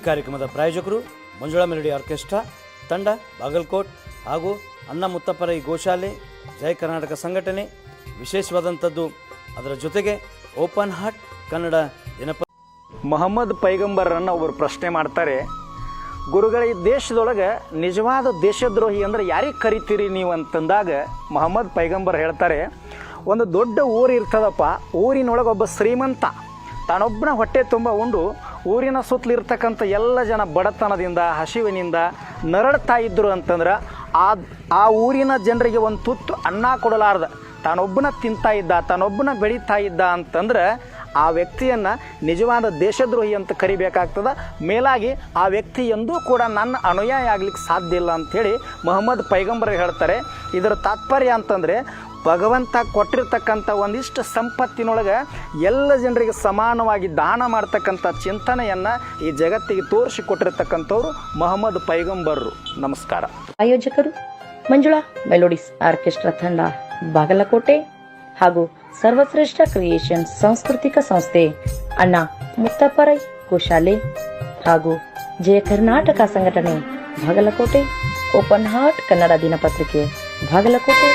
ಕಾರ್ಯಕ್ರಮದ ಪ್ರಾಯೋಜಕರು Manjula melody orchestra ತಂಡ ಬಾಗಲಕೋಟ್ ಹಾಗೂ ಅಣ್ಣ ಮುತ್ತಪ್ಪರ ಈ ಗೋಶಾಲೆ ಜಯ ಕರ್ನಾಟಕ ಸಂಘಟನೆ. ವಿಶೇಷವಾದಂಥದ್ದು ಅದರ ಜೊತೆಗೆ ಓಪನ್ ಹಾರ್ಟ್ ಕನ್ನಡ ದಿನಪತ್ರಿಕೆ. ಮೊಹಮ್ಮದ್ ಪೈಗಂಬರನ್ನು ಒಬ್ಬರು ಪ್ರಶ್ನೆ ಮಾಡ್ತಾರೆ, ಗುರುಗಳ ಈ ದೇಶದೊಳಗೆ ನಿಜವಾದ ದೇಶದ್ರೋಹಿ ಅಂದರೆ ಯಾರಿಗೆ ಕರಿತೀರಿ ನೀವು ಅಂತಂದಾಗ ಮೊಹಮ್ಮದ್ ಪೈಗಂಬರ್ ಹೇಳ್ತಾರೆ, ಒಂದು ದೊಡ್ಡ ಊರು ಇರ್ತದಪ್ಪ, ಊರಿನೊಳಗೆ ಒಬ್ಬ ಶ್ರೀಮಂತ ತಾನೊಬ್ಬನ ಹೊಟ್ಟೆ ತುಂಬ ಉಂಡು ಊರಿನ ಸುತ್ತಲಿರ್ತಕ್ಕಂಥ ಎಲ್ಲ ಜನ ಬಡತನದಿಂದ ಹಸಿವಿನಿಂದ ನರಳ್ತಾ ಇದ್ದರು ಅಂತಂದ್ರೆ ಆ ಊರಿನ ಜನರಿಗೆ ಒಂದು ತುತ್ತು ಅನ್ನ ಕೊಡಲಾರ್ದ ತಾನೊಬ್ಬನ ತಿಂತಾ ಇದ್ದ, ತಾನೊಬ್ಬನ ಬೆಳೀತಾ ಇದ್ದ ಅಂತಂದ್ರೆ ಆ ವ್ಯಕ್ತಿಯನ್ನು ನಿಜವಾದ ದೇಶದ್ರೋಹಿ ಅಂತ ಕರಿಬೇಕಾಗ್ತದೆ. ಮೇಲಾಗಿ ಆ ವ್ಯಕ್ತಿ ಎಂದೂ ಕೂಡ ನನ್ನ ಅನುಯಾಯಿ ಆಗ್ಲಿಕ್ಕೆ ಸಾಧ್ಯ ಇಲ್ಲ ಅಂಥೇಳಿ ಮೊಹಮ್ಮದ್ ಪೈಗಂಬರ್ ಹೇಳ್ತಾರೆ. ಇದರ ತಾತ್ಪರ್ಯ ಅಂತಂದರೆ ಭಗವಂತ ಕೊಟ್ಟಿರ್ತಕ್ಕಂಥ ಒಂದಿಷ್ಟು ಸಂಪತ್ತಿನೊಳಗೆ ಎಲ್ಲ ಜನರಿಗೆ ಸಮಾನವಾಗಿ ದಾನ ಮಾಡ್ತಕ್ಕಂಥ ಚಿಂತನೆಯನ್ನು ಈ ಜಗತ್ತಿಗೆ ತೋರಿಸಿಕೊಟ್ಟಿರ್ತಕ್ಕಂಥವ್ರು ಮೊಹಮ್ಮದ್ ಪೈಗಂಬರ್ರು. ನಮಸ್ಕಾರ. ಆಯೋಜಕರು ಮಂಜುಳಾ ಮೆಲೋಡಿಸ್ ಆರ್ಕೆಸ್ಟ್ರಾ ತಂಡ ಬಾಗಲಕೋಟೆ ಹಾಗೂ ಸರ್ವಶ್ರೇಷ್ಠ ಕ್ರಿಯೇಷನ್ ಸಾಂಸ್ಕೃತಿಕ ಸಂಸ್ಥೆ ಅಣ್ಣ ಮುತ್ತಪ್ಪರೈ ಗೋಶಾಲೆ ಹಾಗೂ ಜಯ ಕರ್ನಾಟಕ ಸಂಘಟನೆ ಬಾಗಲಕೋಟೆ, ಓಪನ್ ಹಾರ್ಟ್ ಕನ್ನಡ ದಿನಪತ್ರಿಕೆ ಬಾಗಲಕೋಟೆ.